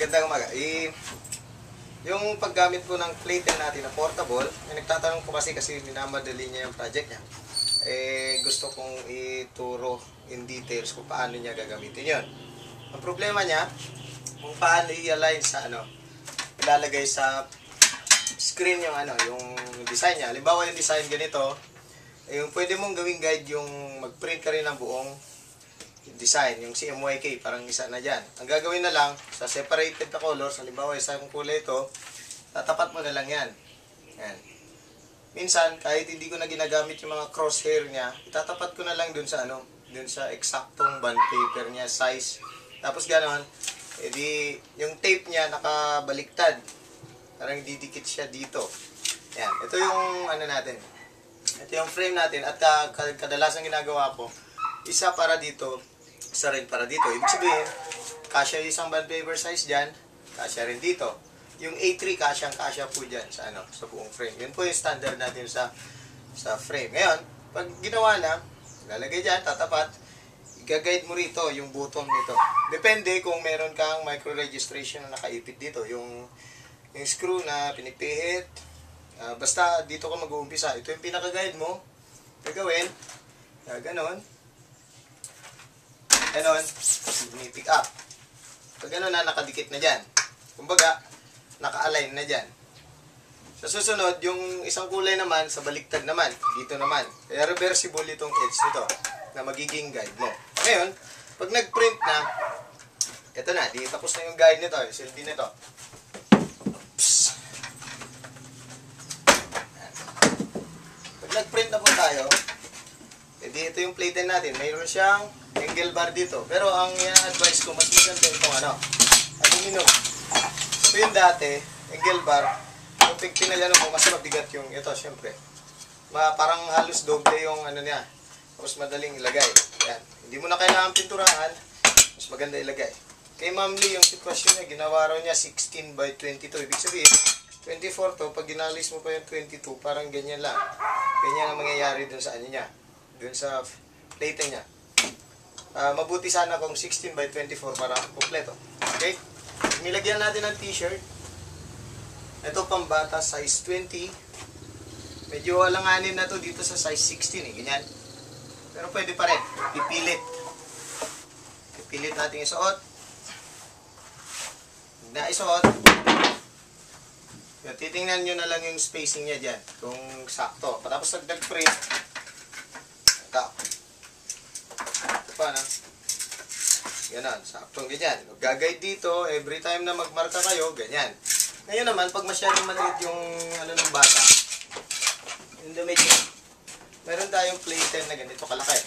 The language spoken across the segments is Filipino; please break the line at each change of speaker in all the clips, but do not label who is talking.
Magandang umaga. Yung paggamit ko ng platen natin na portable, nagtatanong ko kasi minamadali niya yung project niya. Gusto kong ituro in details kung paano niya gagamitin yon. Ang problema niya, kung paano i-align sa ilalagay sa screen yung yung design niya. Halimbawa yung design ganito, yung pwede mong gawing guide yung mag-print ka rin ng buong design, yung CMYK, parang isa na dyan. Ang gagawin na lang, sa separated na colors, halimbawa isang kulay ito, tatapat mo na lang yan. Yan. Minsan, kahit hindi ko na ginagamit yung mga crosshair niya, itatapat ko na lang dun sa dun sa eksaktong bond paper niya, size. Tapos gano'n, edi yung tape niya nakabaliktad. Parang didikit siya dito. Yan. Ito yung natin. Ito yung frame natin at kadalasan ginagawa ko, isa para dito, isa rin para dito. Ibig sabihin, kasya yung isang bond paper size dyan, kasya rin dito. Yung A3, kasya po dyan sa buong frame. Yun po yung standard natin sa frame. Ngayon, pag ginawa na, lalagay dyan, tatapat, i-guide mo rito yung button nito. Depende kung meron kang micro-registration na nakaipit dito. Yung screw na pinipihit, basta dito ka mag-uumpisa. Ito yung pinaka-guide mo. Gagawin, ganon. Ganon, pick up. Pag ganon na, nakadikit na dyan. Kumbaga, naka-align na dyan. Sa susunod, yung isang kulay naman, sa baliktad naman, dito naman. Kaya reversible itong edge nito, na magiging guide mo. Ngayon, pag nag-print na, ito na, di tapos na yung guide nito, yung silbi nito. Oops. Pag nag-print na po tayo, edi ito yung plate natin. Mayroon siyang angle bar dito. Pero ang i-advise ko, mas maganda itong aluminum. Ito yung dati, angle bar. Yung pinagano mo, mas mabigat yung ito, syempre. Parang halos doble yung niya. Mas madaling ilagay. Yan. Hindi mo na kailangan pinturahan, mas maganda ilagay. Kay Ma'am Lee, yung sitwasyon niya, ginawa raw niya 16 by 22. Ibig sabihin, 24 to, pag ginalis mo pa yung 22, parang ganyan lang. Ganyan ang mangyayari dun sa niya. Dun sa plate niya. Mabuti sana kung 16 by 24 para kompleto. Okay? Nilagyan natin ng t-shirt. Ito pambata, size 20. Medyo alanganin na to dito sa size 16 ganyan. Pero pwede pa rin. Pipilit. Pipilit natin isuot. Huwag na isuot. Titingnan nyo na lang yung spacing niya dyan. Kung sakto. Patapos nag-print. Ito. Ito pa na. Ganon. Saktong ganyan. Gagay dito. Every time na magmarka kayo, ganyan. Ngayon naman, pag masyadong maliit yung ng bata, yung damit nyo, meron tayong platen na ganito kalaki.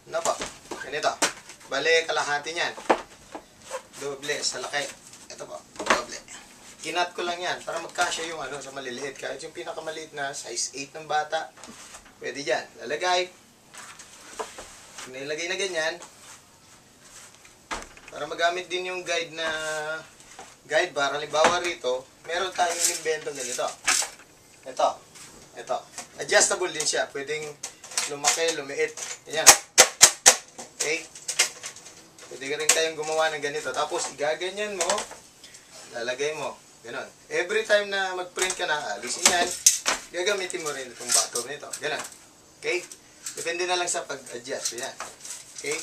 Ano po? Ganito. Bale, kalahati niyan. Doble sa laki. Ito po. Doble. Kinat ko lang yan para magkasya yung sa maliliit. Kahit yung pinakamaliit na size 8 ng bata, pwede dyan. Lalagay. Nilagay na ganyan. Para magamit din yung guide bar. Halimbawa rito, meron tayong invento ganito. Ito. Adjustable din siya. Pwedeng lumaki, lumiit. Ayan. Okay? Pwede ka rin tayong gumawa ng ganito. Tapos, igaganyan mo, lalagay mo. Ganon. Every time na mag-print ka na, alisin yan, gagamitin mo rin itong bottom nito. Ganon. Okay? Depende na lang sa pag-adjust. Ayan. Okay?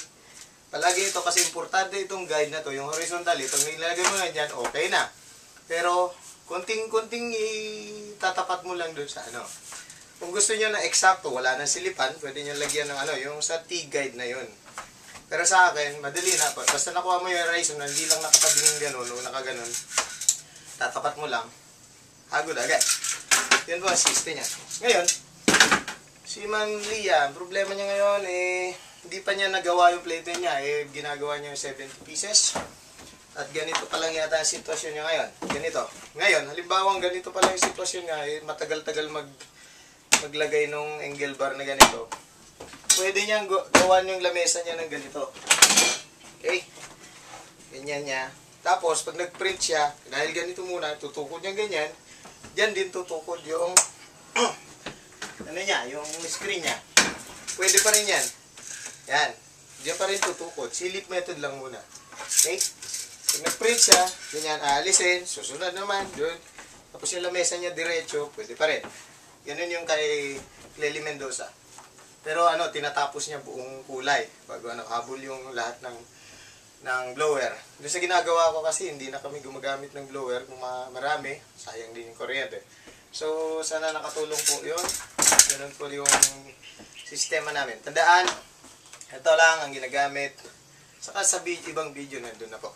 Palagi ito kasi importante itong guide na to, yung horizontal, pag nilagay mo na dyan, okay na. Pero, kunting-kunting itatapat mo lang dun sa Kung gusto nyo na eksakto, wala nang silipan, pwede nyo lagyan ng yung sa T-guide na yun. Pero sa akin, madali na. Basta nakuha mo yung horizon, hindi lang nakatabingin gano'n o nakaganon, tatapat mo lang, hagod agad. Yun po ang system niya. Ngayon, si Ma'am Lia, problema niya ngayon, hindi pa niya nagawa yung plate niya. Ginagawa niya yung 70 pieces. At ganito pa lang yata ang sitwasyon niya ngayon. Ganito. Ngayon, halimbawa ganito pa lang yung sitwasyon niya, matagal-tagal maglagay ng angle bar na ganito. Pwede niyang gawan yung lamesa niya ng ganito. Okay? Ganyan niya. Tapos, pag nag-print siya, dahil ganito muna, tutukod niya ganyan, dyan din tutukod yung yung screen niya. Pwede pa rin yan. Yan. Diyan pa rin tutukod. Silip method lang muna. Okay? Pag nag-print siya, ganyan, aalisin, susunod naman, doon. Tapos yung lamesa niya diretso, pwede pa rin. Ganun yung kay Lely Mendoza. Pero ano, tinatapos niya buong kulay. Pag ano, habol yung lahat ng blower. Doon sa ginagawa ko kasi, hindi na kami gumagamit ng blower. Kung marami, sayang din yung kuryente. So, sana nakatulong po yun. Ganun po yung sistema namin. Tandaan, ito lang ang ginagamit. Saka sa ibang video, nandun na po.